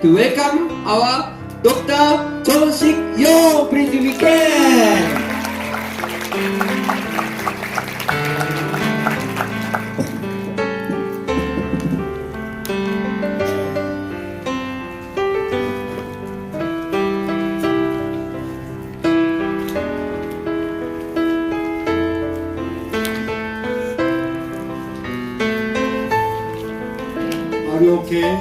to welcome our Dr.Yong. Please we can. Are you okay?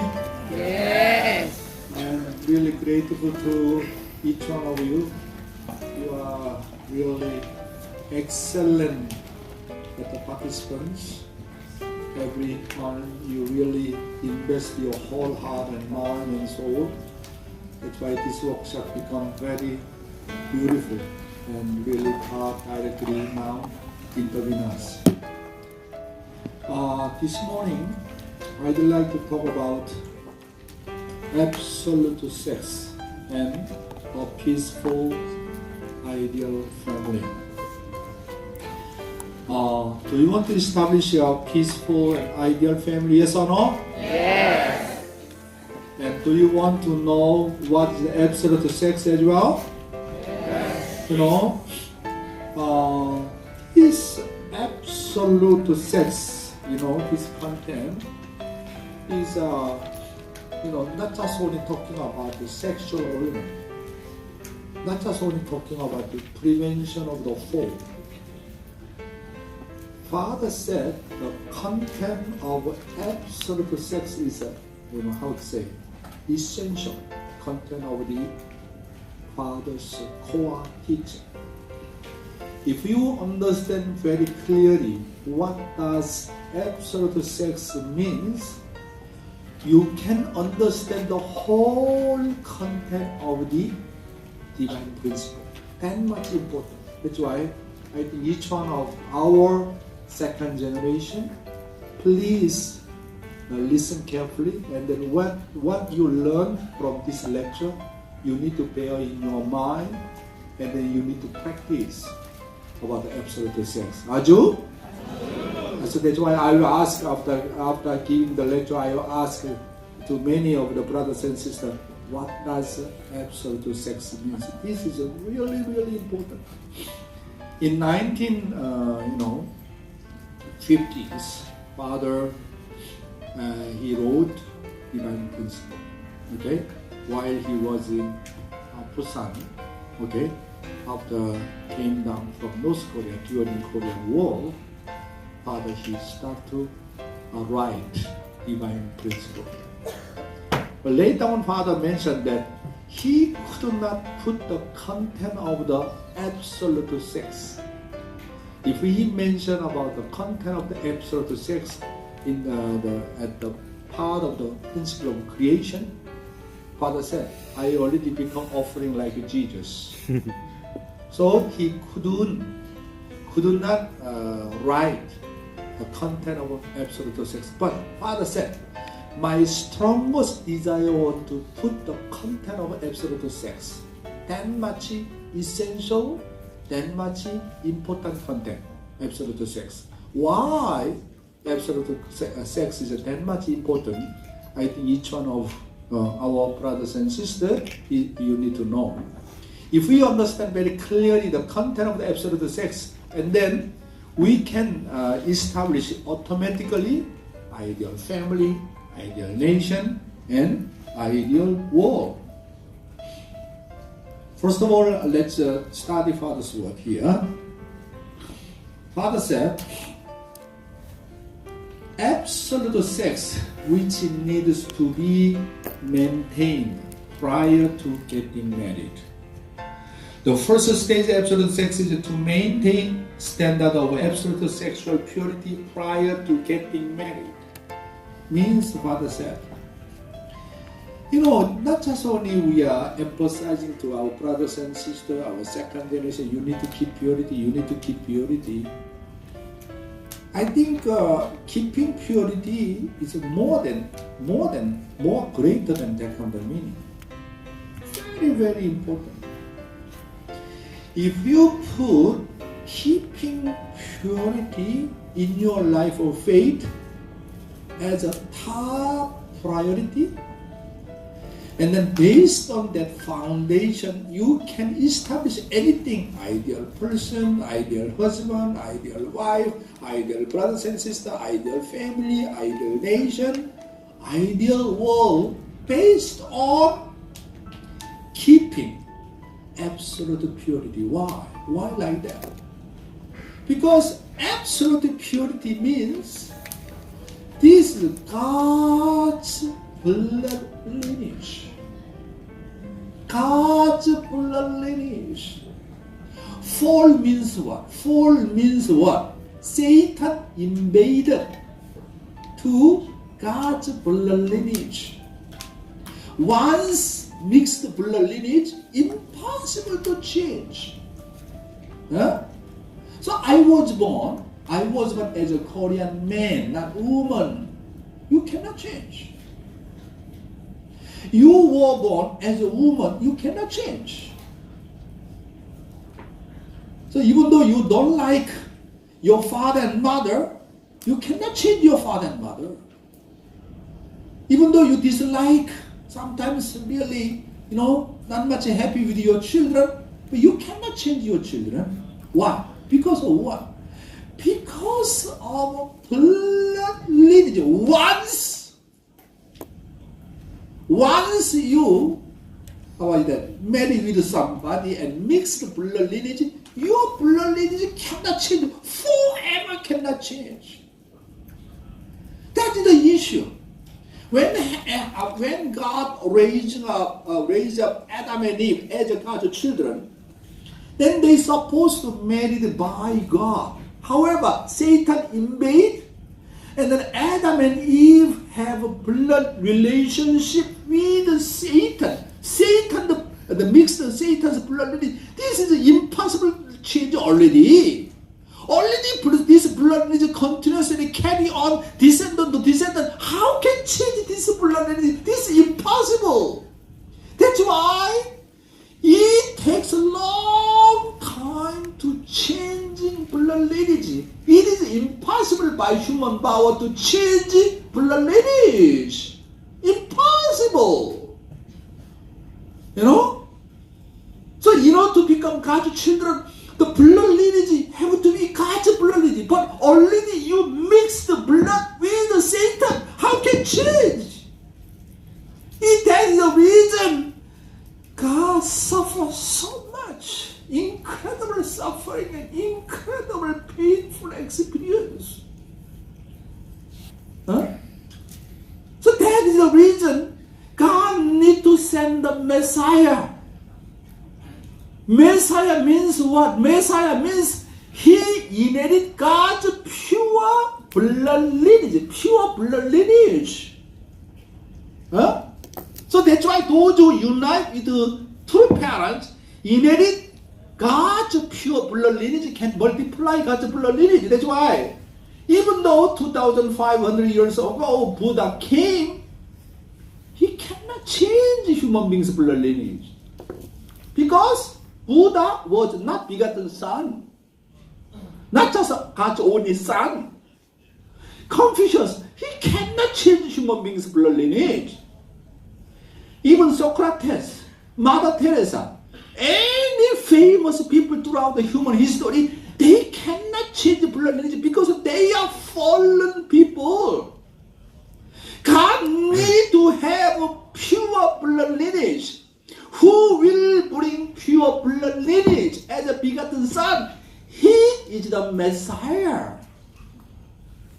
Yes. I'm really grateful to each one of you. You are really excellent at the participants. Every time you really invest your whole heart and mind and soul. That's why this workshop become very beautiful and really are directly now intervene us. This morning, I'd like to talk about absolute sex and a peaceful, ideal family. Do you want to establish a peaceful and ideal family? Yes or no? Yes. And do you want to know what is the absolute sex as well? Yes. You know, this absolute sex, this content is not just only talking about the sexual element, not just only talking about the prevention of the fall. Father said the content of absolute sex is essential content of the Father's core teaching. If you understand very clearly what does absolute sex means, you can understand the whole content of the divine principle. That much important. That's why I think each one of our second generation, please listen carefully, and then what you learn from this lecture, you need to bear in your mind, and then you need to practice about the absolute sex. Aju? So that's why I will ask after giving the lecture, I will ask to many of the brothers and sisters, what does absolute sex mean? This is really, really important. In 1950s, Father he wrote Divine Principle. Okay, while he was in Busan. Okay, after came down from North Korea during Korean War. Father, he started to write Divine Principle. But later on, Father mentioned that he could not put the content of the absolute sex. If he mentioned about the content of the absolute sex in at the part of the principle of creation, Father said, I already become offering like Jesus. So he could not write the content of absolute sex. But Father said, my strongest desire was to put the content of absolute sex. That much essential, that much important content, absolute sex. Why absolute sex is that much important? I think each one of our brothers and sisters, you need to know. If we understand very clearly the content of the absolute sex, and then we can establish automatically ideal family, ideal nation, and ideal world. First of all, let's study Father's word here. Father said, absolute sex which needs to be maintained prior to getting married. The first stage of absolute sex is to maintain standard of absolute sexual purity prior to getting married. Means, Father said, not just only we are emphasizing to our brothers and sisters, our second generation, you need to keep purity. I think keeping purity is more greater than that kind of meaning. Very, very important. If you put keeping purity in your life of faith as a top priority, And then based on that foundation, you can establish anything. Ideal person, ideal husband, ideal wife, ideal brothers and sisters, ideal family, ideal nation, ideal world, based on keeping absolute purity. Why? Why like that? Because absolute purity means this is God's blood lineage. God's blood lineage. Fall means what? Fall means what? Satan invaded to God's blood lineage. Once mixed blood lineage, impossible to change. Huh? So I was born as a Korean man, not woman. You cannot change. You were born as a woman, you cannot change. So even though you don't like your father and mother, you cannot change your father and mother. Even though you dislike, sometimes really, not much happy with your children, but you cannot change your children. Why? Because of what? Because of blood lineage. Once you marry with somebody and mix the blood lineage, your blood lineage cannot change. Forever cannot change. That is the issue. When God raised up Adam and Eve as God's children, then they supposed to married by God. However, Satan invade, and then Adam and Eve have a blood relationship with Satan. The mixed Satan's blood lineage. This is impossible to change already. Already this blood lineage continuously carry on descendant to descendant. How can change this blood lineage? This is impossible. That's why it takes a long time to changing blood lineage. It is impossible by human power to change blood lineage. Impossible. So to become God's children, the blood lineage have to be God's blood lineage. But already you mix the blood with Satan. How can change? That is the reason God suffers so much. Incredible suffering and incredible painful experience. So that is the reason God need to send the Messiah. Messiah means what? Messiah means he inherited God's pure blood lineage. Pure blood lineage. So that's why those who unite with the true parents inherit God's pure blood lineage, can multiply God's blood lineage. That's why even though 2,500 years ago Buddha came, he cannot change human beings' blood lineage. Because Buddha was not begotten son. Not just God's only son. Confucius, he cannot change human beings' blood lineage. Even Socrates, Mother Teresa, any famous people throughout the human history, they cannot change the blood lineage because they are fallen people. God needs to have a pure blood lineage. Who will bring pure blood lineage as a begotten son? He is the Messiah.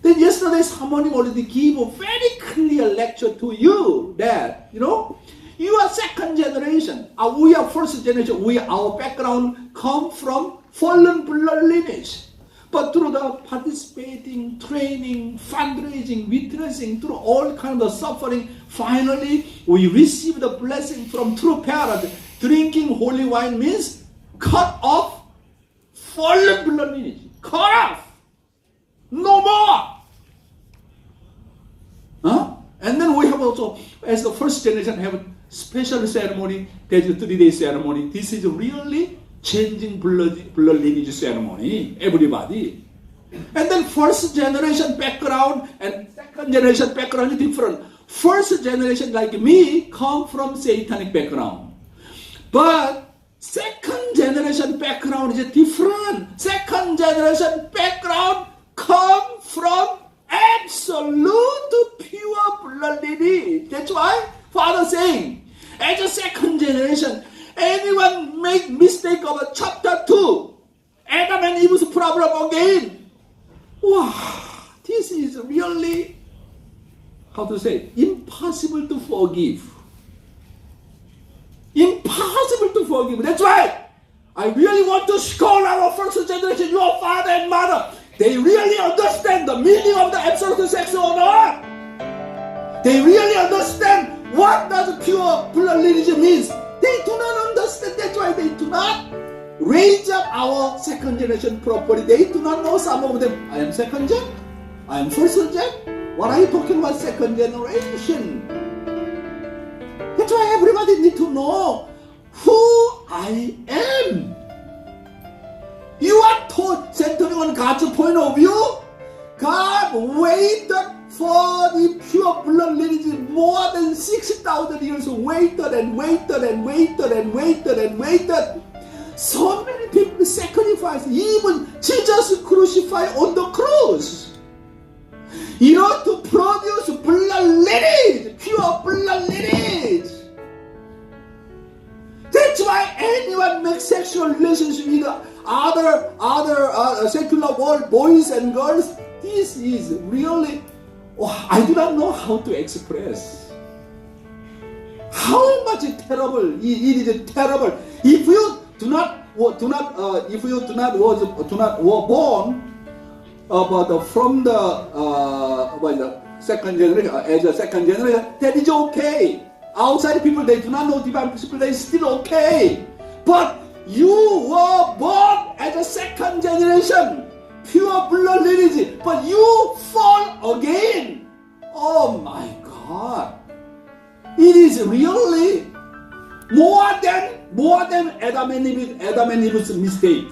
Then yesterday someone already gave a very clear lecture to you that, you are second generation. We are first generation. Our background come from fallen blood lineage. But through the participating, training, fundraising, witnessing, through all kinds of suffering, finally we receive the blessing from true parents. Drinking holy wine means cut off fallen blood lineage. Cut off. No more. And then we have also, as the first generation, have a special ceremony. There's a 3-day ceremony. This is really changing blood lineage ceremony. Everybody. And then first generation background and second generation background is different. first generation like me come from satanic background. But second generation background is different. Second generation background come from absolute pure blood lineage. That's why Father saying, as a second generation, anyone make mistake of chapter 2, Adam and Eve's problem again. Wow, this is really, how to say, impossible to forgive. Impossible to forgive. That's why I really want to scold our first generation, your father and mother. They really understand the meaning of the absolute sex or not. They really understand what does pure blood lineage means. They do not understand. That's why they do not raise up our second generation properly. They do not know, some of them. I am second gen. I am first gen. What are you talking about second generation? That's why everybody need to know who I am. You are taught, centering on God's point of view. God waited for the pure blood lineage more than 6,000 years. Waited and waited and waited and waited and waited. So many people sacrificed. Even Jesus crucified on the cross. In order to produce blood lineage, pure blood lineage. That's why anyone makes sexual relationship with other secular world boys and girls. This is really, I do not know how to express. How much terrible it is terrible. If you do not were born from the second generation, as a second generation, that is okay. Outside people, they do not know divine principle, they still okay. But you were born as a second generation, pure blood lineage, but you fall again. Oh my God. It is really more than Adam and Eve's mistake.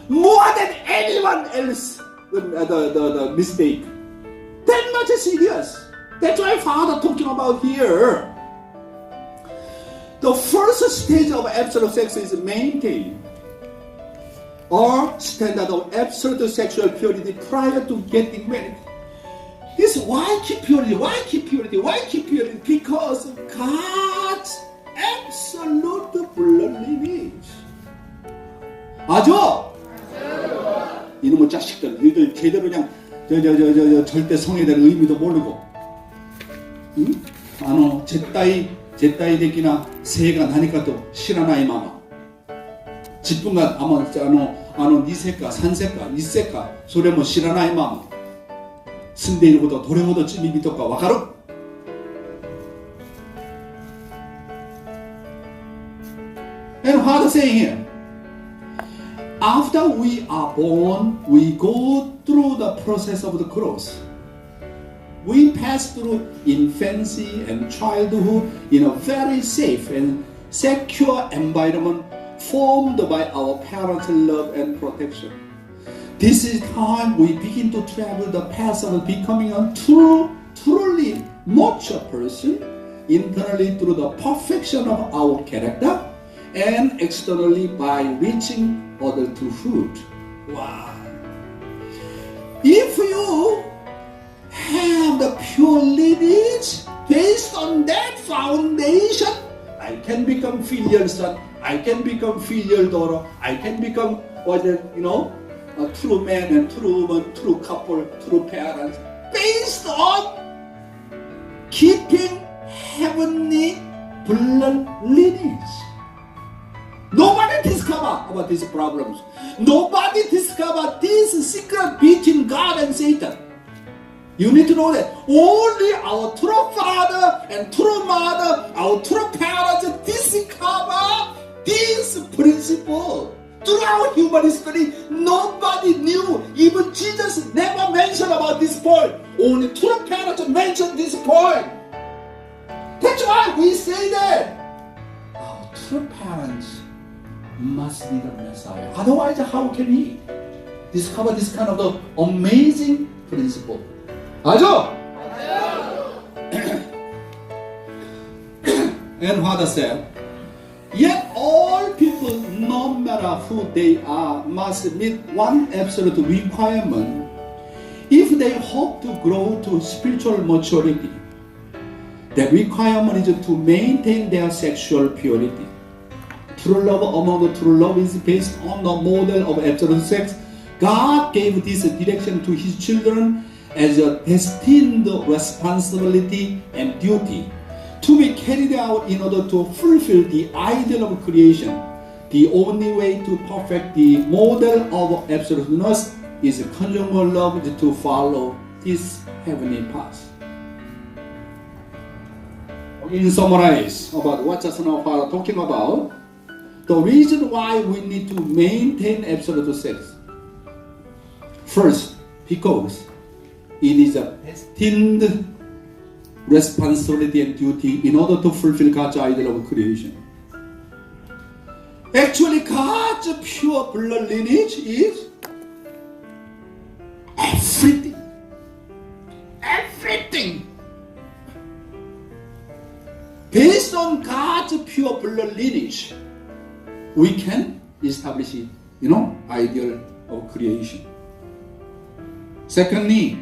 More than anyone else the mistake. That much serious. That's why Father talking about here. The first stage of absolute sex is maintained, or standard of absolute sexual purity prior to getting married. This why keep purity? Why keep purity? Why keep purity? Because God's absolute blood lineage. 맞아? 이놈의 자식들, 너희들 제대로 그냥 절대 성에 대한 의미도 모르고, 응? 제따이 되기나 새해가 나니까 또 실하나 이 마마. 집분간 니세까 산세까 니세까 소래모 실하나 이 마마. 순대일보다 도래보다 찜이 비떡가 와가루. And what is saying here? After we are born, we go through the process of the growth. We pass through infancy and childhood in a very safe and secure environment formed by our parents' love and protection. This is time we begin to travel the path of becoming a truly mature person, internally through the perfection of our character, and externally by reaching adulthood. Wow! If you have the pure lineage, based on that foundation, I can become filial son, I can become filial daughter, I can become a true man and true woman, true couple, true parents, based on keeping heavenly blood lineage. Nobody discovered about these problems. Nobody discovered this secret between God and Satan. You need to know that only our true father and true mother, our true parents discover this principle. Throughout human history, nobody knew. Even Jesus never mentioned about this point. Only true parents mentioned this point. That's why we say that our true parents must be the Messiah. Otherwise, how can he discover this kind of the amazing principle? 맞아? And Father said, yet all people, no matter who they are, must meet one absolute requirement if they hope to grow to spiritual maturity. The requirement is to maintain their sexual purity. True love among the true love is based on the model of absolute sex. God gave this direction to His children as a destined responsibility and duty to be carried out in order to fulfill the ideal of creation. The only way to perfect the model of absoluteness is conjugal love to follow this heavenly path. In summarize about what just now Father talking about, the reason why we need to maintain absolute sex. First, because it is a destined responsibility and duty in order to fulfill God's ideal of creation. Actually, God's pure blood lineage is everything. Everything. Based on God's pure blood lineage, we can establish it, ideal of creation. Secondly,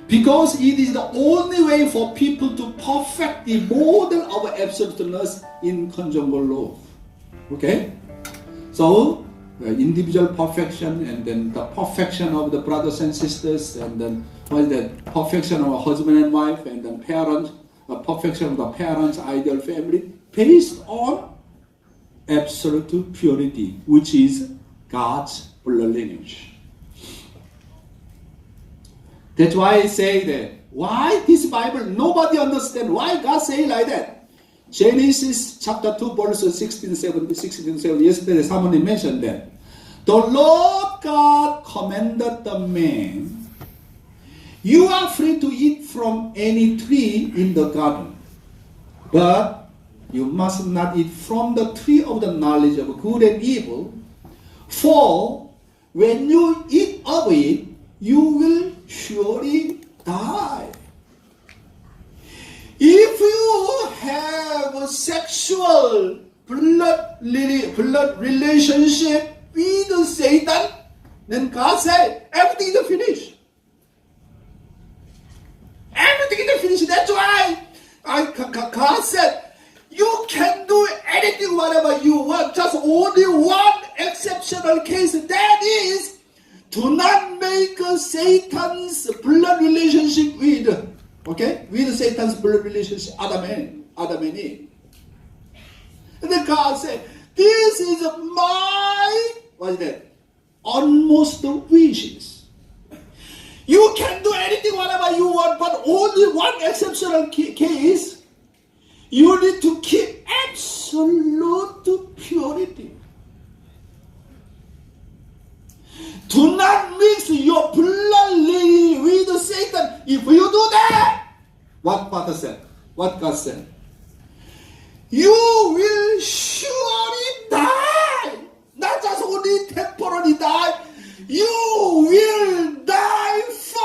because it is the only way for people to perfect the model of absoluteness in conjugal love. Okay? So, individual perfection, and then the perfection of the brothers and sisters, and then perfection of a husband and wife, and then parents, the perfection of the parents' ideal family, based on absolute purity, which is God's blood lineage. That's why I say that. Why this Bible, nobody understands. Why God say like that? Genesis chapter 2, verse 16, 17. Yesterday someone mentioned that. The Lord God commanded the man, you are free to eat from any tree in the garden, but you must not eat from the tree of the knowledge of good and evil, for when you eat of it, you will surely die. If you have a sexual blood relationship with Satan, then God said, everything is finished. Everything is finished. That's why God said, you can do anything, whatever you want. Just only one exceptional case. That is, do not make Satan's blood relationship with Satan's blood relationship, Adam and Eve. And then God said, this is my, utmost wishes. You can do anything, whatever you want, but only one exceptional case, you need to keep absolute purity. Do not mix your blood with Satan. If you do that, what Father said, what God said, you will surely die. Not just only temporarily die, you will die forever.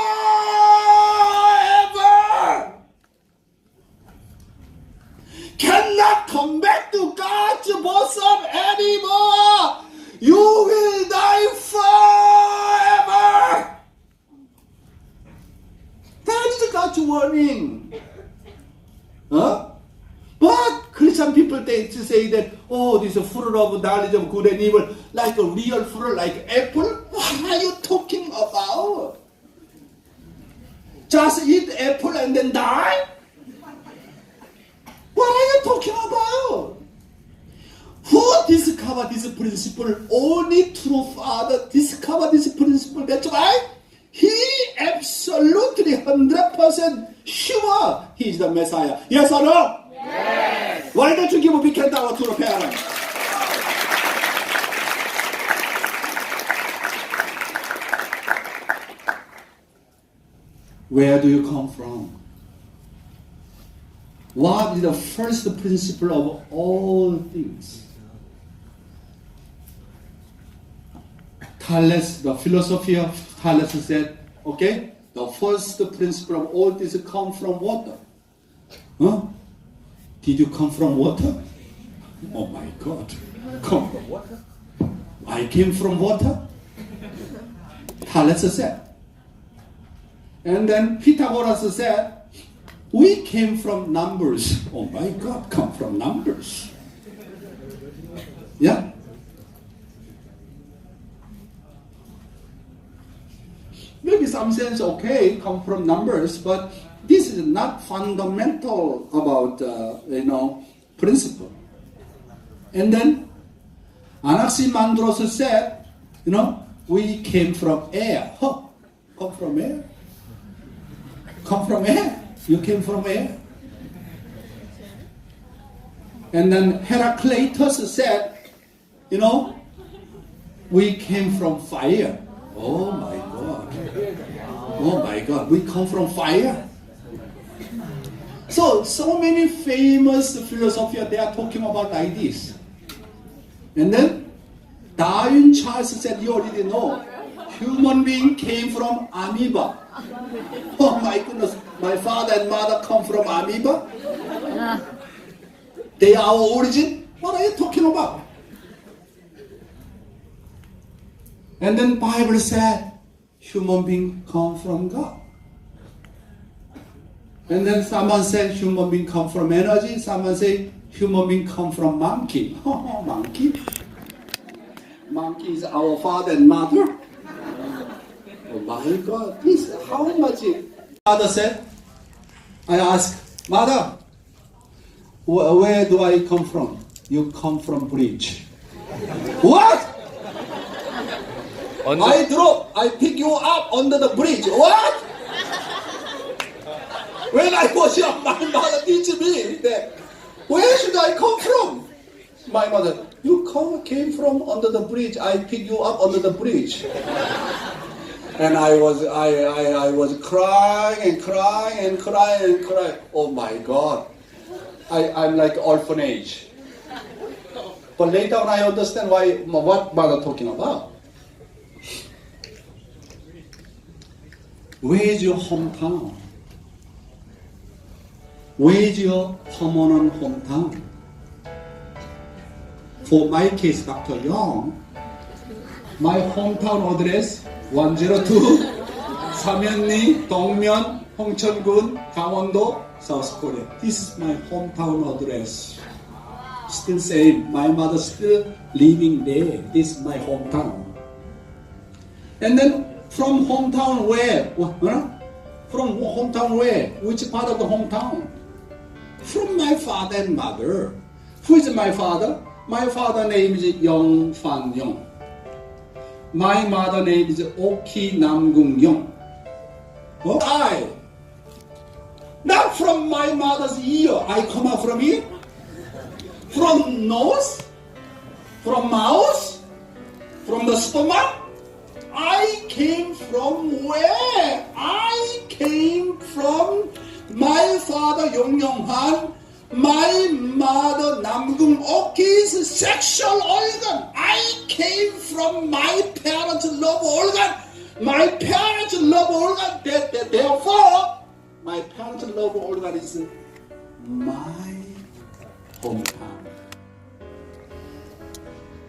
Cannot come back to God's bosom anymore. You will die forever. That is God's warning. But Christian people, they say that, this is fruit of knowledge of good and evil, like a real fruit, like apple. What are you talking about? Just eat apple and then die? What are you talking about? Who discovered this principle? Only true Father discovered this principle. That's why He absolutely 100% sure He is the Messiah. Yes or no? Yes. Why don't you give a big hand out to the parents? Where do you come from? What is the first principle of all things? Thales, the philosophy of Thales said, the first principle of all this come from water. Did you come from water? Oh my God. Come from water? I came from water? Thales said. And then Pythagoras said, we came from numbers. Oh my God, come from numbers. Yeah? Maybe some sense, okay, come from numbers, but this is not fundamental about, principle. And then Anaximandros said, we came from air. Huh? Come from air? Come from air? You came from air? And then Heraclitus said, we came from fire. Oh my God. Oh my God, we come from fire. So many famous philosophers, they are talking about like this. And then Darwin Charles said, you already know, human being came from amoeba. Oh my goodness, my father and mother come from amoeba? They are our origin? What are you talking about? And then Bible said, human being come from God. And then someone said human being come from energy. Someone say human being come from monkey. Oh, monkey? Monkey is our father and mother. Oh my God, this how much? Mother said, I asked, Mother, where do I come from? You come from bridge. What? I pick you up under the bridge. What? When I was young, my mother teach me that, where should I come from? My mother, you came from under the bridge. I pick you up under the bridge. And I was crying and crying and crying and crying. Oh my God. I'm like orphanage. But later on I understand what mother talking about. Where is your hometown? Where is your permanent hometown? For my case, Dr. Yong, my hometown address 102 삼현리, 동면, 홍천군, 강원도, South Korea. This is my hometown address. Still same. My mother still living there. This is my hometown. And then from hometown where? From hometown where? Which part of the hometown? From my father and mother. Who is my father? My father name is Yong Fan Yong. My mother name is Oki Namgung Yong. I, not from my mother's ear, I come out from here. From nose, from mouth, from the stomach. I came from where? I came from my father Yong Han, my mother Namgung Oki's sexual organ. I came from my parents' love organ. My parents' love organ. Therefore, my parents' love organ is my hometown.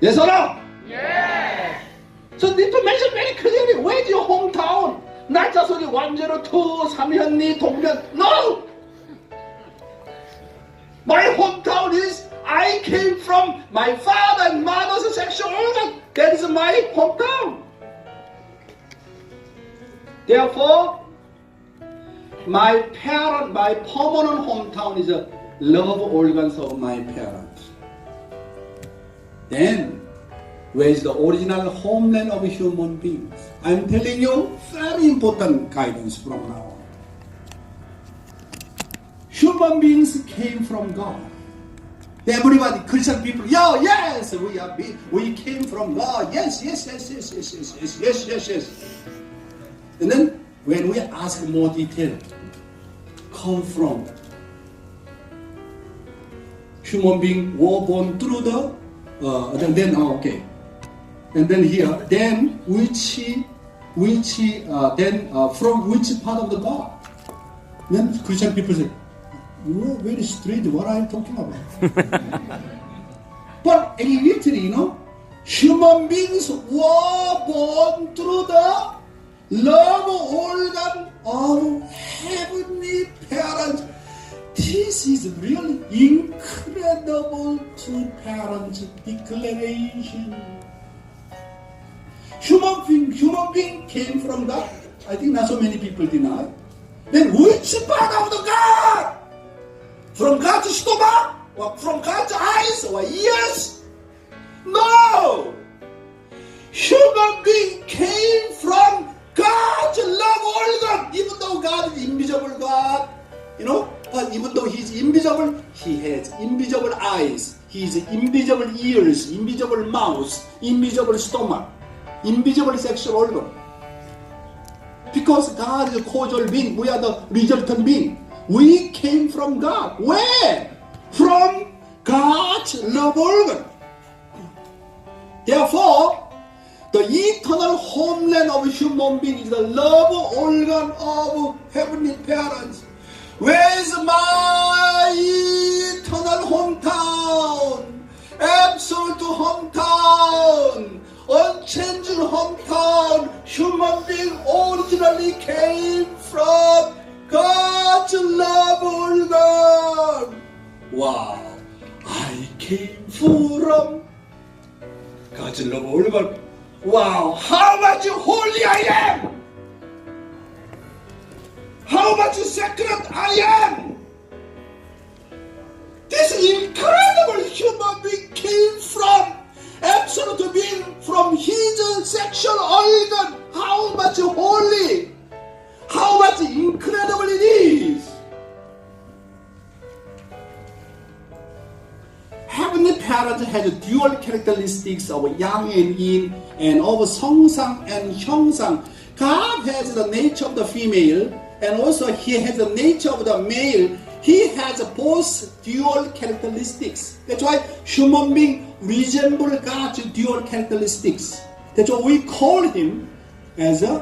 Yes or no? Yes. So need to mention very clearly, where's your hometown? Not just only 102, 삼현리, 동면. No! My hometown is, I came from my father and mother's sexual organ. That is my hometown. Therefore, my permanent hometown is the love organs of my parents. Then, where is the original homeland of human beings? I'm telling you, very important guidance from now on. Human beings came from God. Everybody, Christian people, yes, we came from God. Yes. And then, when we ask more detail, come from human being were born through the okay. And then here, then from which part of the God? Then Christian people say, You are very straight what I'm talking about. But literally, human beings were born through the love organ of heavenly parents. This is really incredible to parents' declaration. Human being came from God. I think not so many people deny. Then which part of the God? From God's stomach? Or from God's eyes or ears? No! Human being came from God's love organ. Even though God is invisible God, but even though He's invisible, He has invisible eyes, He has invisible ears, invisible mouth, invisible stomach, invisible sexual organ. Because God is a causal being, we are the resultant being. We came from God. Where? From God's love organ. Therefore, the eternal homeland of human being is the love organ of heavenly parents. Where is my eternal hometown? Absolute hometown. Unchanging hometown. Human being originally came from God's love organ. Wow. I came from God's love organ. Wow. How much holy I am. How much sacred I am. This incredible human being came from absolute being from his sexual organ. How much holy. How much incredible it is. Heavenly Parent has dual characteristics of yang and yin and of 성상 and 형상. God has the nature of the female and also He has the nature of the male. He has both dual characteristics. That's why human beings resemble God's dual characteristics. That's why we call Him as a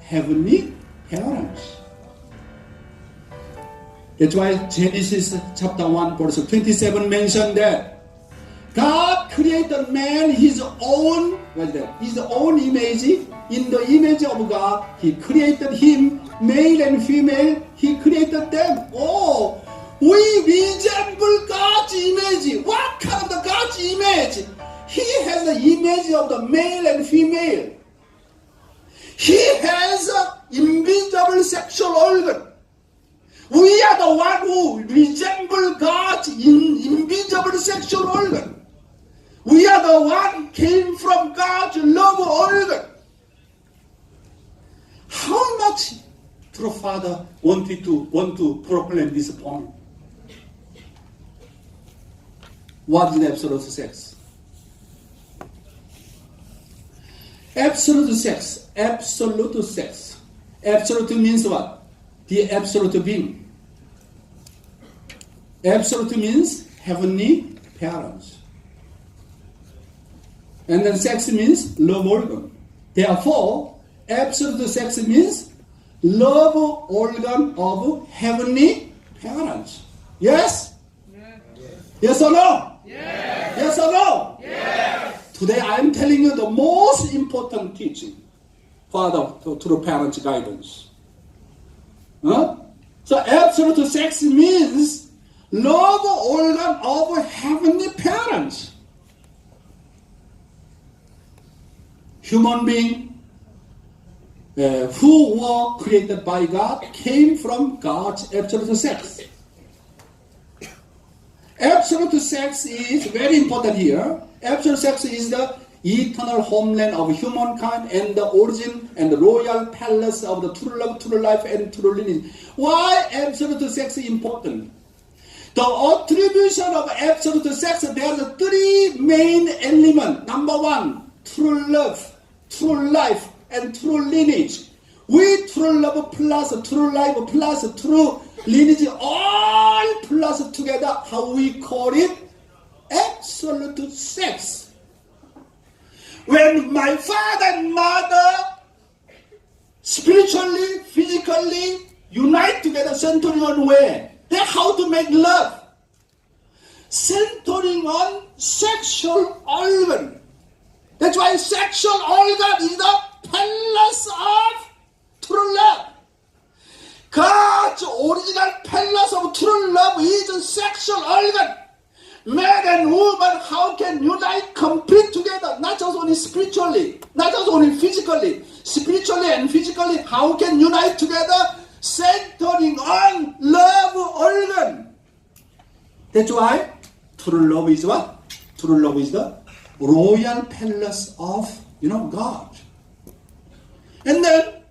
heavenly parent. That's why Genesis chapter 1 verse 27 mentioned that God created man His own image. In the image of God, He created him, male and female. He created them. Oh, we resemble God's image. What kind of the God's image? He has the image of the male and female. He has an invisible sexual organ. We are the one who resemble God's invisible sexual organ. We are the one came from God's love organ. How much true Father want to proclaim this point? What is absolute sex? Absolute sex. Absolute sex. Absolute means what? The absolute being. Absolute means heavenly parents. And then sex means love organ. Therefore, absolute sex means love organ of heavenly parents. Yes? Yes. Yes or no? Yes. Yes or no? Yes. Today I am telling you the most important teaching. Father, through parents' guidance. Huh? So absolute sex means love organ of heavenly parents. Human being who were created by God came from God's absolute sex. Absolute sex is very important here. Absolute sex is the eternal homeland of humankind and the origin and the royal palace of the true love, true life, and true lineage. Why absolute sex is important? The attribution of absolute sex, there are three main elements. Number one, true love, true life, and true lineage. We true love plus true life plus true lineage, all plus together, how we call it? Absolute sex. When my father and mother spiritually, physically unite together, centering on where? Then how to make love? Centering on sexual organ. That's why sexual organ is the palace of true love. God's original palace of true love is sexual organ. Man and woman, how can unite, complete together? Not just only spiritually, not just only physically, spiritually and physically, how can unite together? Centering on love organ. That's why true love is what? True love is the royal palace of, God. And then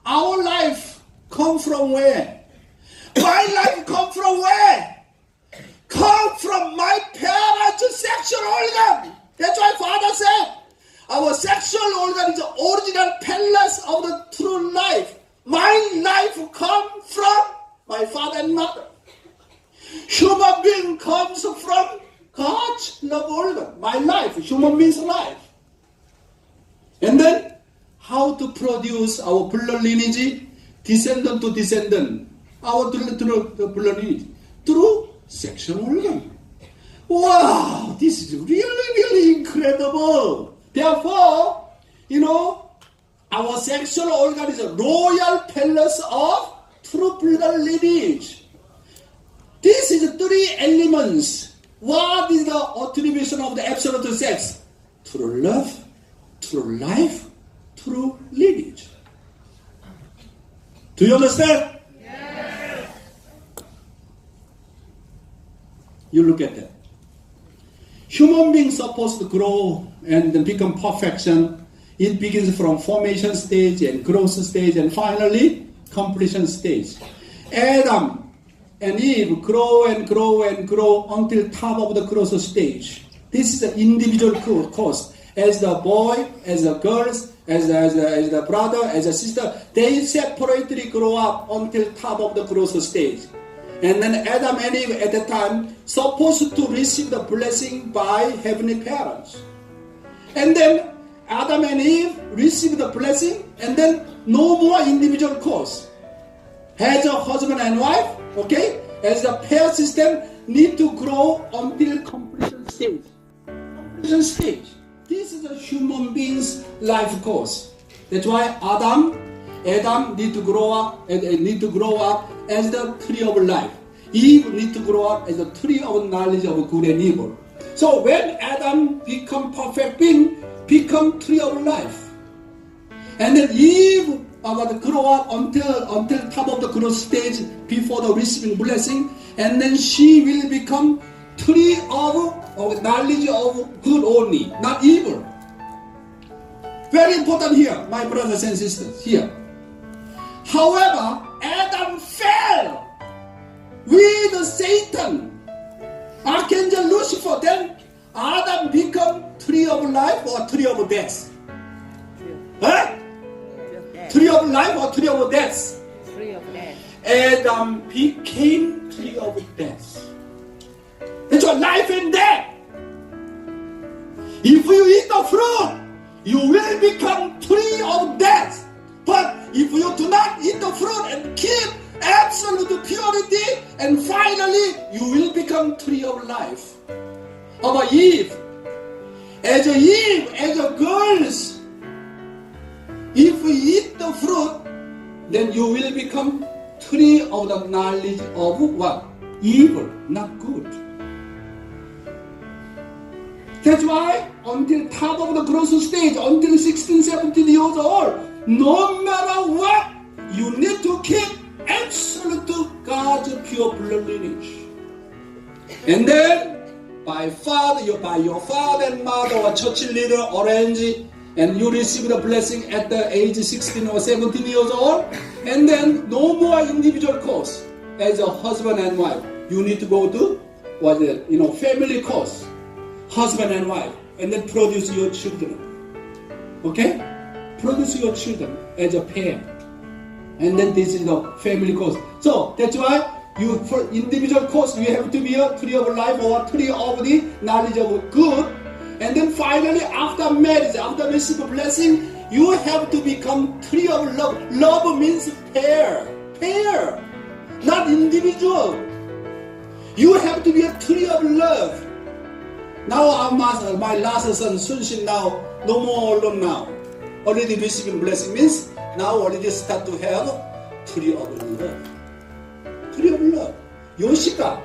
our life come from where? My life come from where? Come from my parents' sexual organ. That's why Father said, our sexual organ is the original palace of the true life. My life comes from my father and mother. Human being comes from God's love organ. My life, human being's life. And then, how to produce our blood lineage, descendant to descendant, our blood lineage, through sexual organ. Wow, this is really, really incredible. Therefore, our sexual organ is a royal palace of true blood lineage. This is three elements. What is the attribution of the absolute sex? True love, true life, true lineage. Do you understand? Yes. You look at that. Human beings supposed to grow and become perfection. It begins from formation stage and growth stage and finally completion stage. Adam and Eve grow and grow and grow until top of the growth stage. This is the individual course. As the boy, as the girls, as the brother, as the sister, they separately grow up until top of the growth stage. And then Adam and Eve at the time supposed to receive the blessing by heavenly parents. And then Adam and Eve receive the blessing and then no more individual course. As a husband and wife, okay, as the pair system need to grow until completion stage. Completion stage. This is a human being's life course. That's why Adam need to grow up as the tree of life. Eve need to grow up as the tree of knowledge of good and evil. So when Adam become perfect being, become tree of life. And then Eve grow up until top of the growth stage before the receiving blessing, and then she will become tree of knowledge of good only, not evil. Very important here, my brothers and sisters, here. However, Adam fell with Satan, Archangel Lucifer. Then Adam become tree of life or tree of death? Huh? Tree of life or tree of death? Tree of death. Adam became tree of death. That's what life and death. If you eat the fruit, you will become tree of death. But if you do not eat the fruit and keep absolute purity, and finally you will become tree of life. About Eve, as a girls, if we eat the fruit, then you will become tree of the knowledge of what? Evil, not good. That's why until top of the growth stage, until 16, 17 years old, no matter what, you need to keep absolute God's pure blood lineage. And then by your father and mother or church leader arrange, and you receive the blessing at the age 16 or 17 years old, and then no more individual course. As a husband and wife, you need to go to family course, husband and wife, and then produce your children. Okay? Produce your children as a pair. And then this is the family course. So that's why for individual course, you have to be a tree of life or a tree of the knowledge of good. And then finally, after marriage, after receiving blessing, you have to become tree of love. Love means pair. Pair. not individual. You have to be a tree of love. Now my last son Sun-Shin now no more alone now. Already receiving blessing means now already start to have tree of love. Tree of love. Yoshika,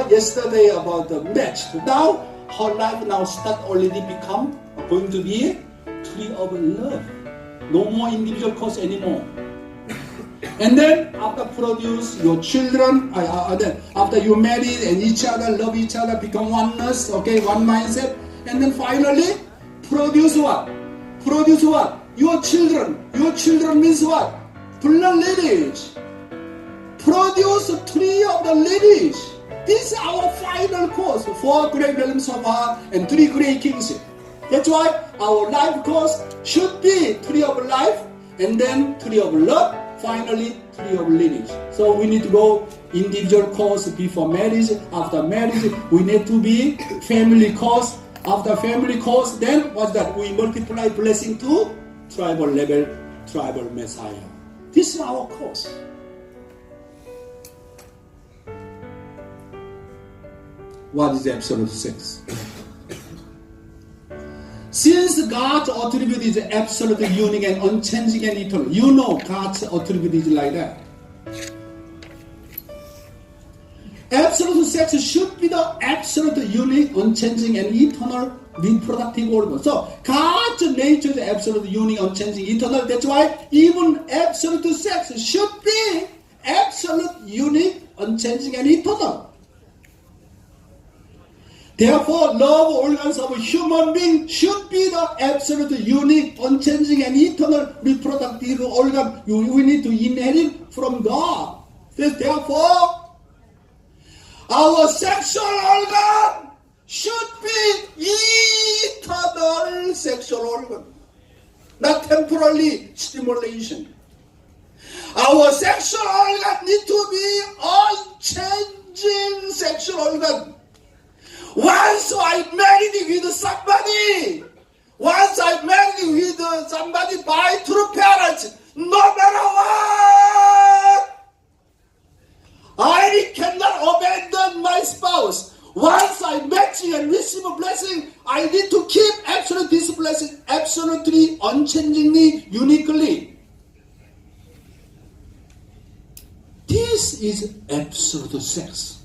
yesterday about the match. Now her life now start already become going to be tree of love. No more individual cause anymore. And then after produce your children, then after you marry and each other, love each other, become oneness, okay, one mindset. And then finally, produce what? Produce what? Your children. Your children means what? Blood lineage. Produce a tree of the lineage. This is our final course. 4 great realms of heart and 3 great kingship. That's why our life course should be tree of life and then tree of love. Finally, tree of lineage. So we need to go individual course before marriage. After marriage, we need to be family course. After family course, then what's that? We multiply blessing to tribal level, tribal Messiah. This is our course. What is absolute sex? Since God's attribute is absolute, unique, and unchanging and eternal, you know God's attribute is like that. Absolute sex should be the absolute, unique, unchanging, and eternal reproductive organ. So God's nature is absolute, unique, unchanging, eternal. That's why even absolute sex should be absolute, unique, unchanging, and eternal. Therefore, love organs of a human being should be the absolute, unique, unchanging, and eternal reproductive organ we need to inherit from God. Therefore, our sexual organ should be eternal sexual organ, not temporary stimulation. Our sexual organ need to be unchanging sexual organ. Once I married with somebody, once I married with somebody by true parents, no matter what, I cannot abandon my spouse. Once I match and receive a blessing, I need to keep absolute this blessing, absolutely, unchangingly, uniquely. This is absolute sex.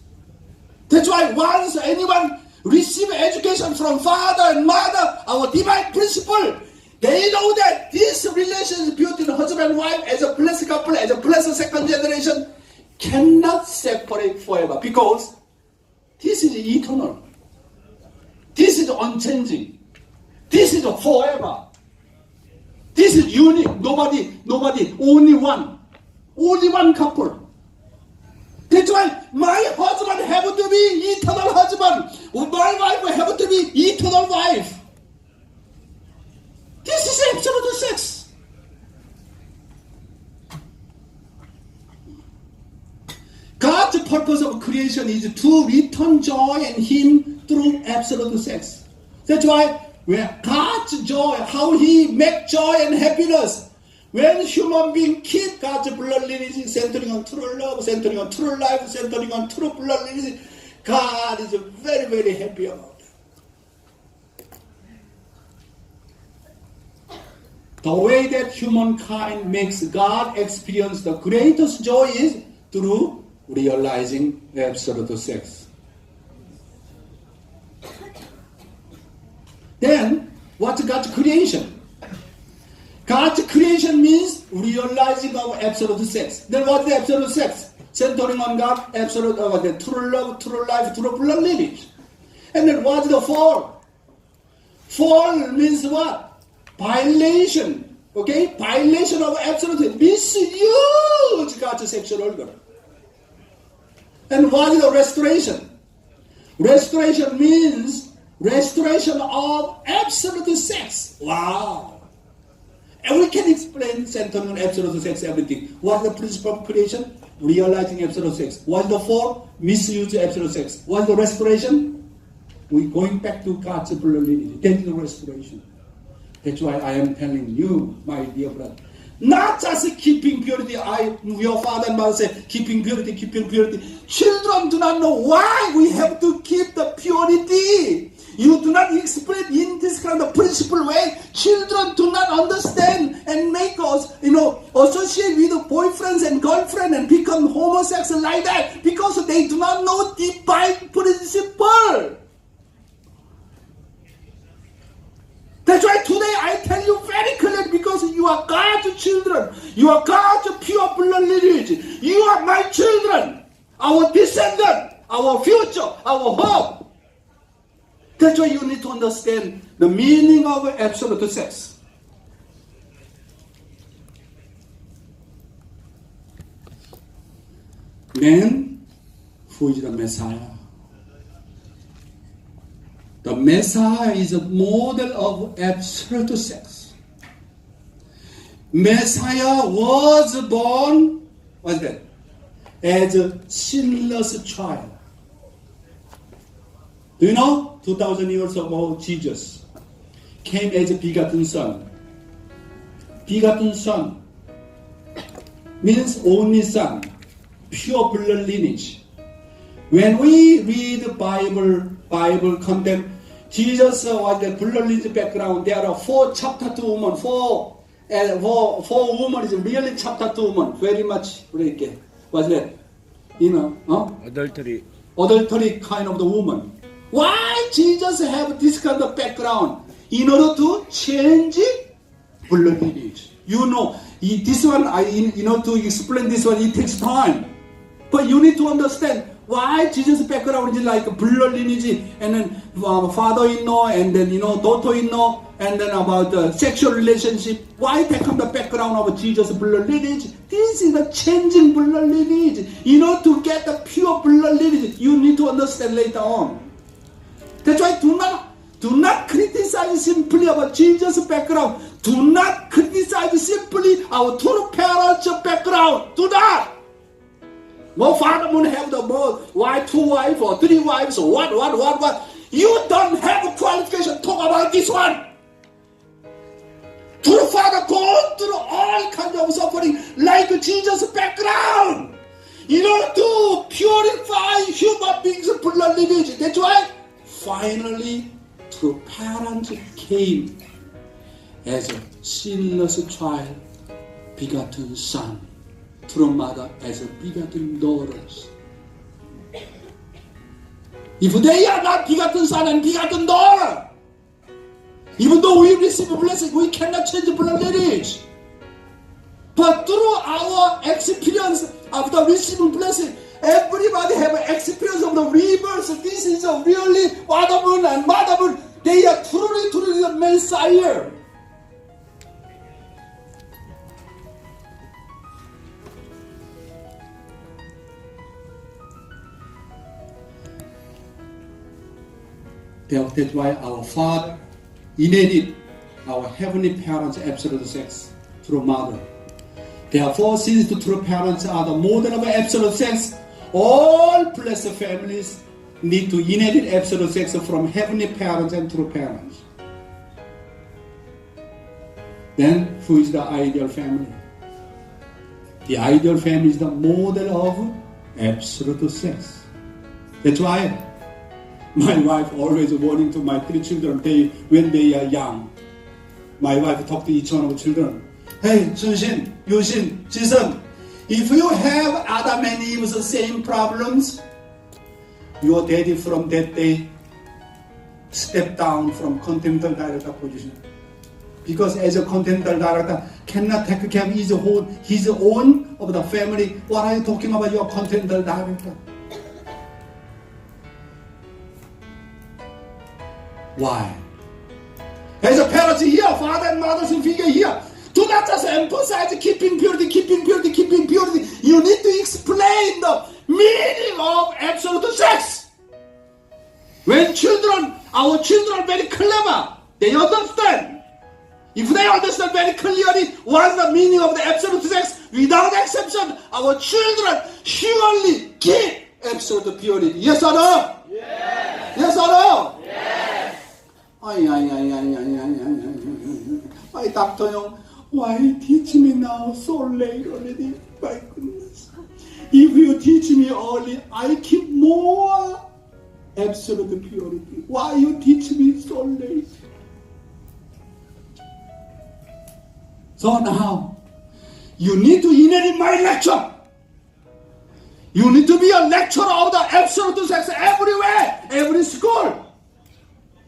That's why once anyone receive education from father and mother, our divine principle, they know that this relationship between husband and wife as a blessed couple, as a blessed second generation, cannot separate forever because this is eternal. This is unchanging. This is forever. This is unique. Nobody, only one couple. That's why my husband have to be eternal husband. My wife have to be eternal wife. This is absolute sex. God's purpose of creation is to return joy in Him through absolute sex. That's why God's joy, how He makes joy and happiness. When human beings keep God's blood lineage centering on true love, centering on true life, centering on true blood lineage, God is very, very happy about it. The way that humankind makes God experience the greatest joy is through realizing absolute sex. Then, what's God's creation? God's creation means realizing of absolute sex. Then what's the absolute sex? Centering on God, absolute true love, true life, true blood lineage. And then what's the fall? Fall means what? Violation. Okay? Violation of absolute. Misuse God's sexual organ. And what is the restoration? Restoration means restoration of absolute sex. Wow. And we can explain centering on absolute sex, everything. What is the principle of creation? Realizing absolute sex. What is the fall? Misuse absolute sex. What is the restoration? We're going back to God's blood lineage. That is the restoration. That's why I am telling you, my dear brother, Not just keeping purity. Your father and mother say, keeping purity, keeping purity. Children do not know why we have to keep the purity. You do not explain in this kind of principle way. Children do not understand and make us, associate with boyfriends and girlfriends and become homosexual like that because they do not know divine principle. That's why today I tell you very clearly because you are God's children. You are God's pure blood lineage. You are my children, our descendant, our future, our hope. That's why you need to understand the meaning of absolute sex. Man, who is the Messiah? The Messiah is a model of absolute sex. Messiah was born, what's that? As a sinless child. Do you know? 2,000 years ago, Jesus came as a begotten son. Begotten son means only son, pure blood lineage. When we read Bible content, Jesus was the blood lineage background. There are 4 chapter 2 women. 4 women is really chapter 2 women. Very much like what's that? Adultery kind of the woman. Why Jesus have this kind of background? In order to change blood lineage. This one, to explain this one, it takes time. But you need to understand why Jesus' background is like blood lineage, and then father-in-law, and then daughter-in-law, and then about sexual relationship. Why become the background of Jesus' blood lineage? This is the changing blood lineage. To get the pure blood lineage, you need to understand later on. That's why do not criticize simply about Jesus' background. Do not criticize simply our two parents' background. Do not. More father won't have the more wife, 2 wives or 3 wives or what. You don't have qualification to talk about this one. To the father go through all kinds of suffering like Jesus' background. To purify human beings' blood lineage. That's why finally true parents came as a sinless child, begotten son. True mother as a begotten daughters. If they are not begotten son and begotten daughter, even though we receive a blessing, we cannot change the blood lineage. But through our experience after receiving blessing, everybody have an experience of the rebirth. This is a really father and mother. They are truly the Messiah. That's why our Father inherited our heavenly parents' absolute sex through mother. Therefore, since the true parents are the model of absolute sex, all blessed families need to inherit absolute sex from heavenly parents and true parents. Then, who is the ideal family? The ideal family is the model of absolute sex. That's why my wife always warning to my 3 children when they are young. My wife talked to each one of the children. Hey, Sunshin, Yushin, Jisun, if you have Adam and Eve's same problems, your daddy from that day stepped down from continental director position. Because as a continental director, cannot take care of his own of the family. What are you talking about, your continental director? Why? As a parent here, father and mother's figure here, do not just emphasize keeping purity. You need to explain the meaning of absolute sex. When our children are very clever, they understand. If they understand very clearly what's the meaning of the absolute sex, without exception, our children surely keep absolute purity. Yes or no? Yes. Yes or no? Yes. Dr. Yong, Why teach me now so late already? My goodness. If you teach me early, I keep more absolute purity. Why you teach me so late? So now, you need to inherit my lecture. You need to be a lecturer of the absolute sex everywhere, every school,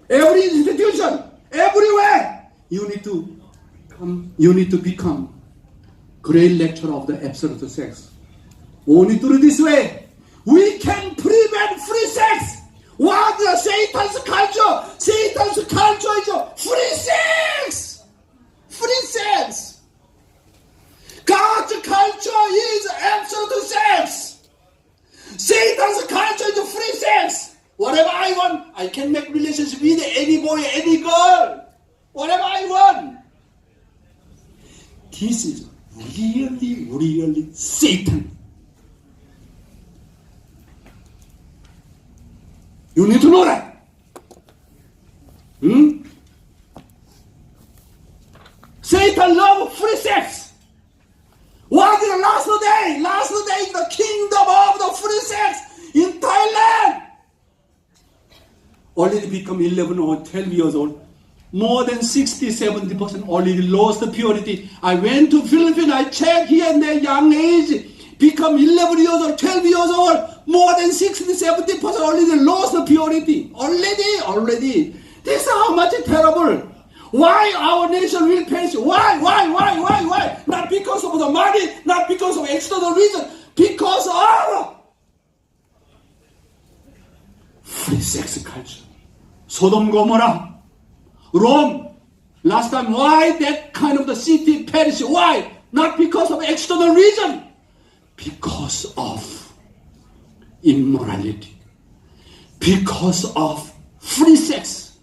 every institution, everywhere. You need to become great lecturer of the absolute sex. Only through this way, we can prevent free sex. What is Satan's culture? Satan's culture is free sex. Free sex. God's culture is absolute sex. Satan's culture is free sex. Whatever I want, I can make relationship with any boy, any girl. Whatever I want. This is really Satan. You need to know that. Satan loves free sex. What is the last day? Last day is the kingdom of the free sex in Thailand. Already become 11 or 12 years old. More than 60-70% already lost the purity. I went to Philippines, I checked here and there, young age, become 11 years old, 12 years old. More than 60-70% already lost the purity. Already. This is how much terrible. Why our nation will perish? Why? Not because of the money, not because of external reason, because of free sex culture. Sodom Gomorrah. Rome, last time, why that kind of the city perished? Why? Not because of external reason, because of immorality, because of free sex.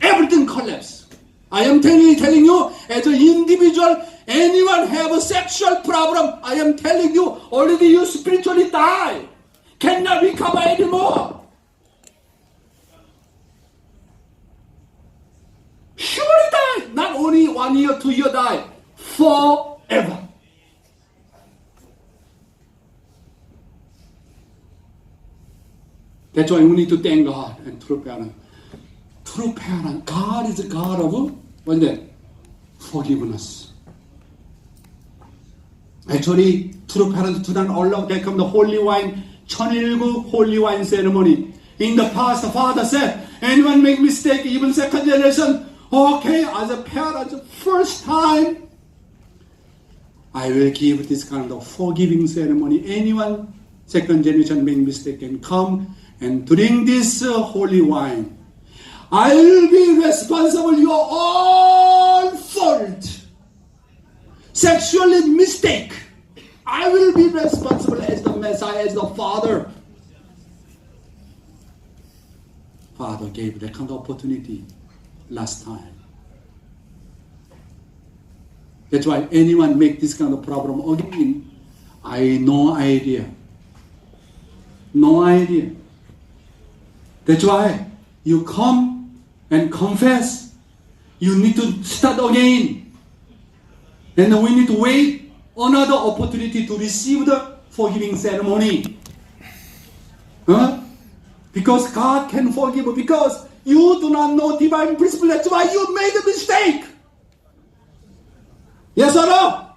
Everything collapsed. I am telling you, as an individual, anyone have a sexual problem, I am telling you, already you spiritually die, cannot recover anymore. Surely die. Not only 1 year, 2 year die. Forever. That's why we need to thank God and true parents. True parents. God is the God of what's that? Forgiveness. Actually, true parents do not allow they come the holy wine, 1019 holy wine ceremony. In the past, the father said, anyone make mistake, even second generation, okay, as a parent, first time, I will give this kind of forgiving ceremony. Anyone, second generation, make mistake can come and drink this holy wine. I will be responsible your all fault. Sexually mistake. I will be responsible as the Messiah, as the Father. Father gave that kind of opportunity last time. That's why anyone make this kind of problem again, I no idea. No idea. That's why you come and confess. You need to start again. And we need to wait another opportunity to receive the forgiving ceremony. Because God can forgive, because you do not know divine principle. That's why you made a mistake. Yes or no?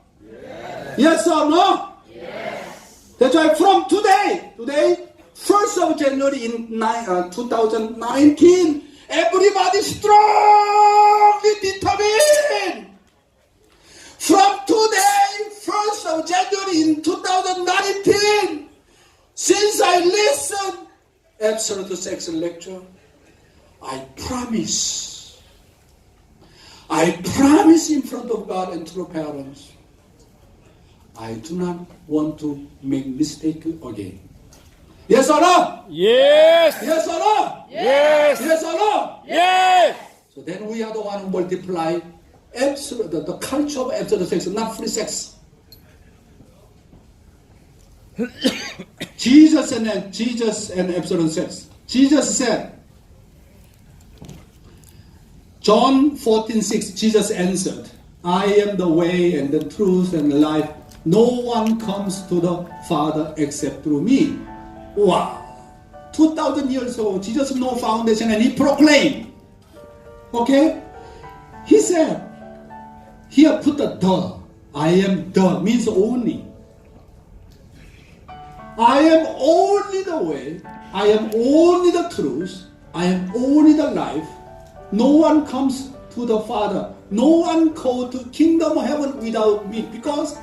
Yes or no? Yes. That's why from today, 1st of January in 2019, everybody strongly determined. From today, 1st of January in 2019, since I listened absolute sex lecture, I promise in front of God and true parents, I do not want to make mistake again. Yes or no? Yes! Yes or no? Yes! Yes or no? Yes! So then we are the one who multiply absolute, the culture of absolute sex, not free sex. Jesus and absolute sex. Jesus said, John 14:6, Jesus answered, I am the way and the truth and the life. No one comes to the Father except through me. Wow. 2,000 years ago, Jesus no foundation and he proclaimed. Okay? He said, here put the. I am the means only. I am only the way. I am only the truth. I am only the life. No one comes to the Father. No one goes to kingdom of heaven without me. Because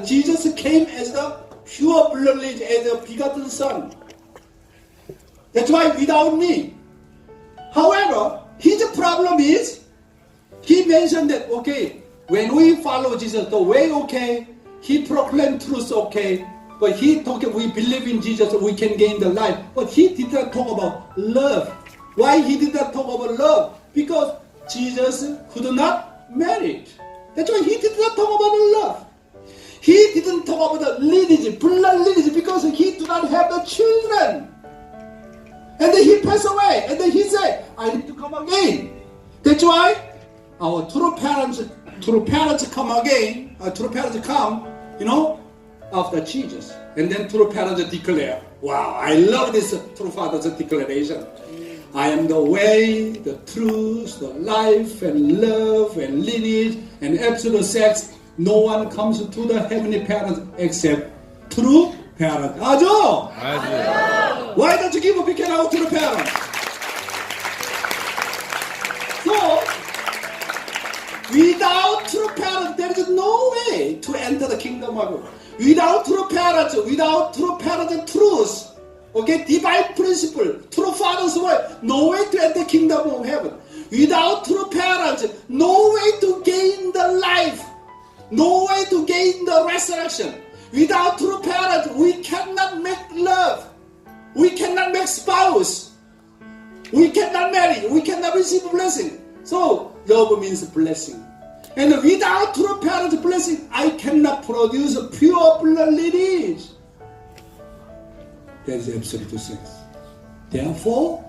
Jesus came as the pure blood, as a begotten Son. That's why without me. However, his problem is, he mentioned that, okay, when we follow Jesus, the way okay, he proclaimed truth okay, but he talked, we believe in Jesus, we can gain the life. But he did not talk about love. Why he did not talk about love? Because Jesus could not marry. That's why he did not talk about love. He didn't talk about the lineage, blood lineage, because he did not have the children. And then he passed away. And then he said, I need to come again. That's why our true parents come again. True parents come, after Jesus. And then true parents declare, wow, I love this true father's declaration. I am the way, the truth, the life, and love, and lineage, and absolute sex. No one comes to the heavenly parents except true parents. 아죠? Why don't you give a big hand out to the parents? So, without true parents, there is no way to enter the kingdom of God. Without true parents truth, okay, divine principle, true father's word, no way to enter the kingdom of heaven. Without true parents, no way to gain the life, no way to gain the resurrection. Without true parents, we cannot make love. We cannot make spouse. We cannot marry. We cannot receive blessing. So, love means blessing. And without true parents' blessing, I cannot produce pure blood lineage. That is absolute sense. Therefore,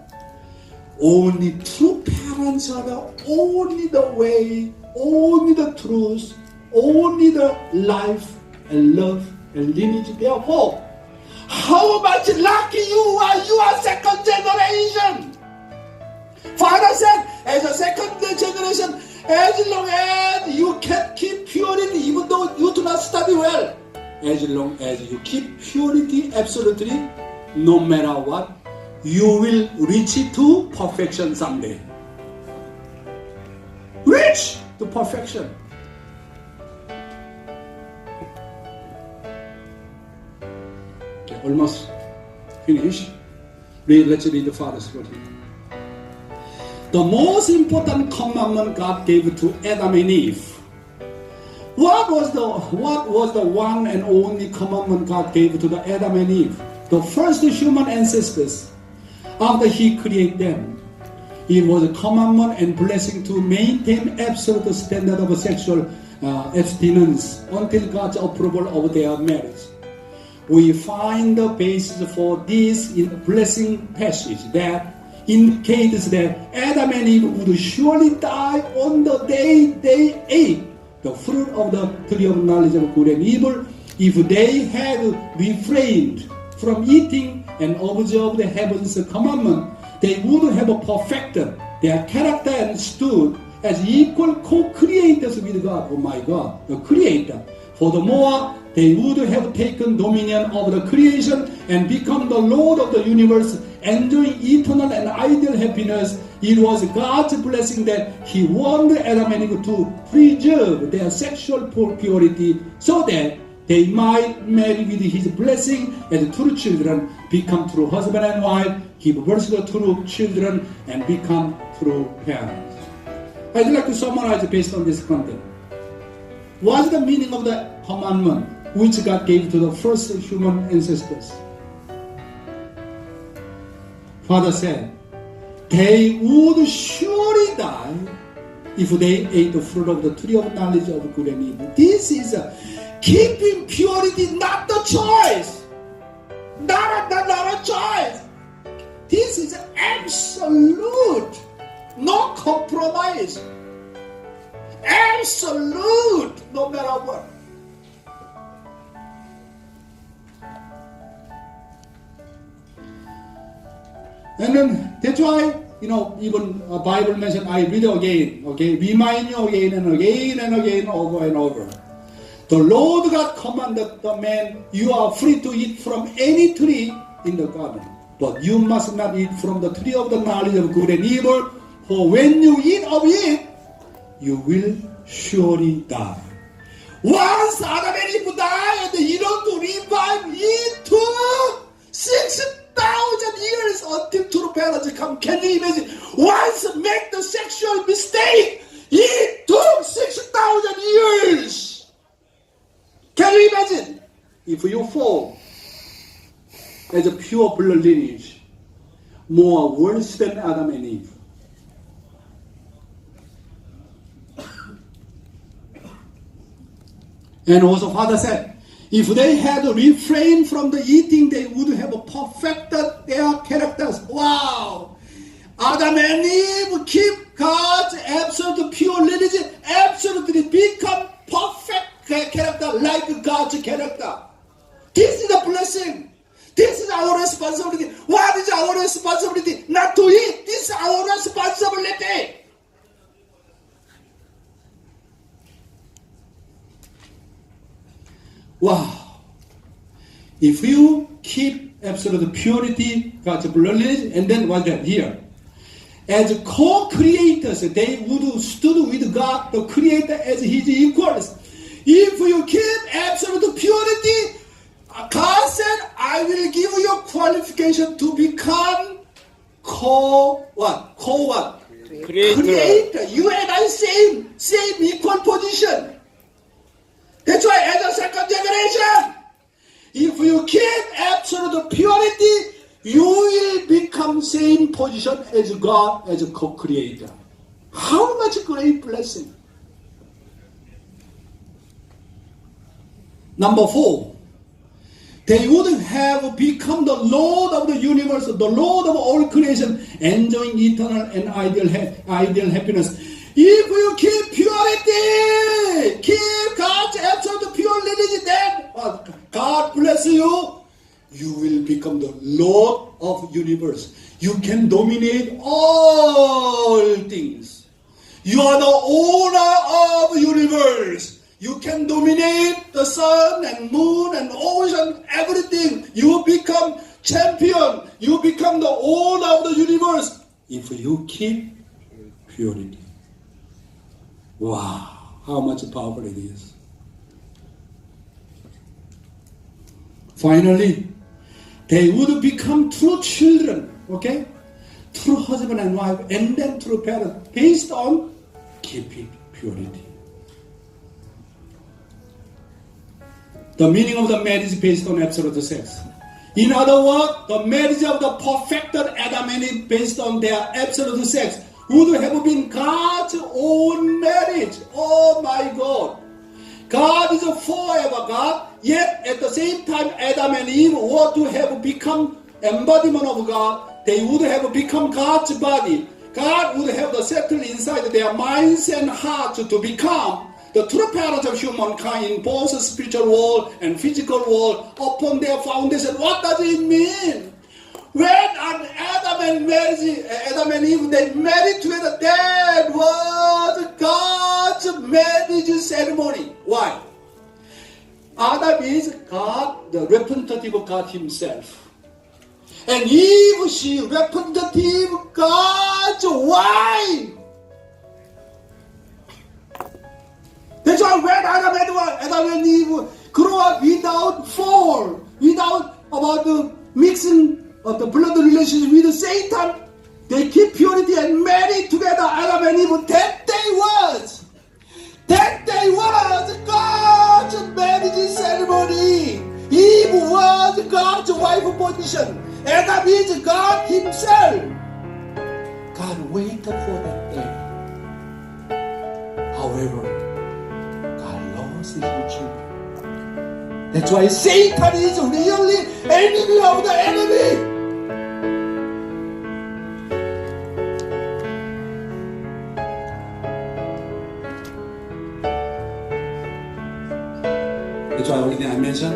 only true parents are only the way, only the truth, only the life and love and lineage. Therefore, how much lucky you are! You are second generation. Father said, as a second generation, as long as you can keep purity, even though you do not study well, as long as you keep purity absolutely, no matter what, you will reach to perfection someday. Reach to perfection. Okay, almost finished. Let's read the Father's word here. The most important commandment God gave to Adam and Eve. What was the one and only commandment God gave to the Adam and Eve? The first human ancestors, after He created them. It was a commandment and blessing to maintain absolute standard of sexual abstinence until God's approval of their marriage. We find the basis for this in the blessing passage that indicates that Adam and Eve would surely die on the day they ate the fruit of the tree of knowledge of good and evil. If they had refrained from eating and observed the heaven's commandment, they would have perfected their character and stood as equal co-creators with God. Oh my God, the Creator. Furthermore, they would have taken dominion over the creation and become the Lord of the universe, enjoying eternal and ideal happiness. It was God's blessing that He warned Adam and Eve to preserve their sexual purity so that they might marry with His blessing as true children, become true husband and wife, give birth to true children, and become true parents. I'd like to summarize based on this content. What's the meaning of the commandment which God gave to the first human ancestors? Father said, they would surely die if they ate the fruit of the tree of knowledge of good and evil. This is keeping purity, not the choice. Not a choice. This is absolute. No compromise. absolute, no matter what. And then that's why, even a Bible mentioned, I read again, okay, remind you again and again and again, over and over. The Lord God commanded the man, you are free to eat from any tree in the garden, but you must not eat from the tree of the knowledge of good and evil, for when you eat of it, you will surely die. Once Adam and Eve died, to revive, it took 6,000 years until true parents come. Can you imagine? Once make the sexual mistake, it took 6,000 years. Can you imagine? If you fall as a pure blood lineage, more worse than Adam and Eve. And also Father said, if they had refrained from the eating, they would have perfected their characters. Wow! Adam and Eve keep God's absolute pure lineage, absolutely become perfect character like God's character. This is a blessing. This is our responsibility. What is our responsibility? Not to eat. This is our responsibility. Wow. If you keep absolute purity, God's blood lineage, and then what's that here? As co-creators, they would stood with God, the Creator, as His equals. If you keep absolute purity, God said, I will give you qualification to become Creator. You and I same equal position. That's why as a second generation, if you keep absolute purity, you will become same position as God, as a co-creator. How much great blessing. Number 4, they would have become the Lord of the universe, the Lord of all creation, enjoying eternal and ideal happiness. If you keep purity, keep God's absolute pure lineage, then God bless you. You will become the Lord of universe. You can dominate all things. You are the owner of universe. You can dominate the sun and moon and ocean, everything. You become champion. You become the owner of the universe. If you keep purity. Wow, how much powerful it is. Finally, they would become true children, okay? True husband and wife, and then true parents, based on keeping purity. The meaning of the marriage is based on absolute sex. In other words, the marriage of the perfected Adam and Eve based on their absolute sex would have been God's own marriage. Oh my God. God is a forever God, yet at the same time Adam and Eve were to have become embodiment of God. They would have become God's body. God would have settled inside their minds and hearts to become the true parents of humankind in both spiritual world and physical world upon their foundation. What does it mean? When Adam and Eve, they married together, that was God's marriage ceremony. Why? Adam is God, the representative of God Himself. And Eve, she representative God's wife. That's why when Adam and Eve grew up without fall, without about the mixing of the blood relationship with Satan, they keep purity and married together, Adam and Eve. That day was God's marriage ceremony. Eve was God's wife position. Adam is God Himself. God waited for that day. However, that's why Satan is really enemy of the enemy. That's why already I mentioned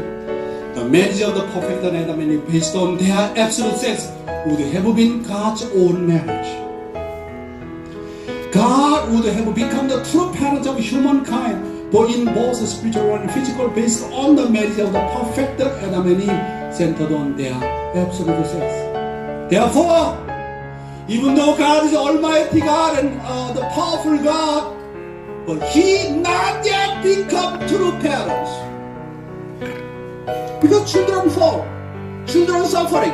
the marriage of the perfect Adam and Eve based on their absolute sex would have been God's own marriage. God would have become the true parent of humankind, both in both spiritual and physical, based on the marriage of the perfect Adam and Eve, centered on their absolute sex. Therefore, even though God is Almighty God and the powerful God, but He not yet become true parents. Because children fall, children suffering.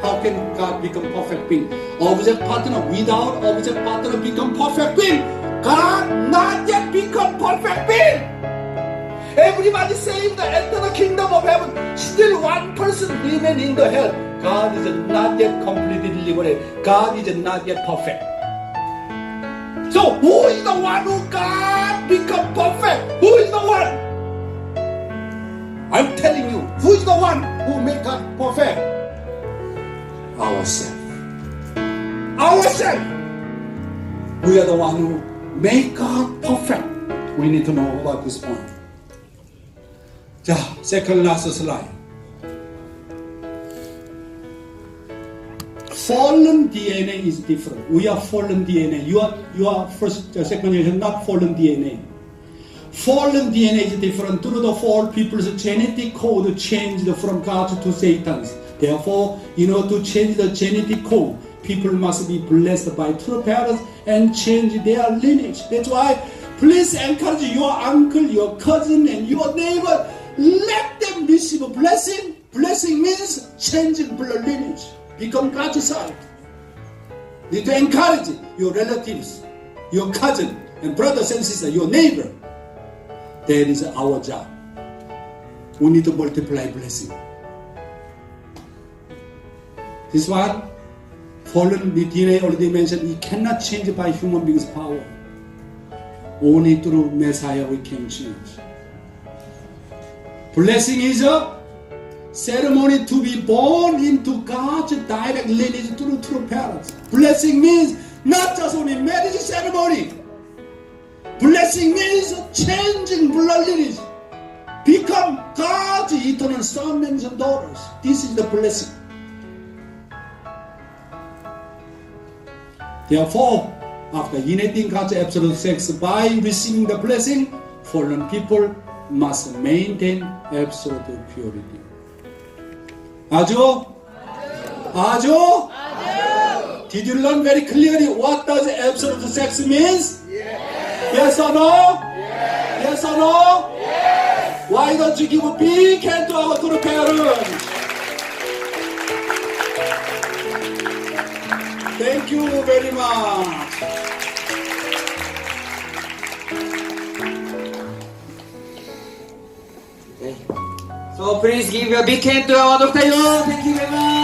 How can God become perfect being? Object partner, without object partner become perfect being. God not yet become perfect being. Everybody saved enter the kingdom of heaven. Still one person remain in the hell. God is not yet completely delivered. God is not yet perfect. So who is the one who God become perfect? Who is the one? I'm telling you, who is the one who make God perfect? Ourselves. Ourselves. We are the one who make God perfect. We need to know about this point. 자, second last slide. Fallen DNA is different. We are fallen DNA. You are first, second generation, not fallen DNA. Fallen DNA is different. Through the fall, people's genetic code changed from God to Satan's. Therefore, in order to change the genetic code, people must be blessed by true parents and change their lineage. That's why, please encourage your uncle, your cousin, and your neighbor. Let them receive a blessing. Blessing means changing blood lineage. Become God's side. You need to encourage your relatives, your cousin, and brothers and sisters, your neighbor. That is our job. We need to multiply blessing. This one, fallen DNA already mentioned, it cannot change by human beings' power. Only through Messiah we can change. Blessing is a ceremony to be born into God's direct lineage through true parents. Blessing means not just only marriage ceremony. Blessing means changing blood lineage. Become God's eternal sons and daughters. This is the blessing. Therefore, after uniting God's absolute sex by receiving the blessing, fallen people must maintain absolute purity. 아주? Did you learn very clearly what does absolute sex means? Yes or no? Yes or no? Why don't you give a big hand to our true parents? Thank you very much. Okay. So please give a big hand to our Dr. Yong. Thank you very much.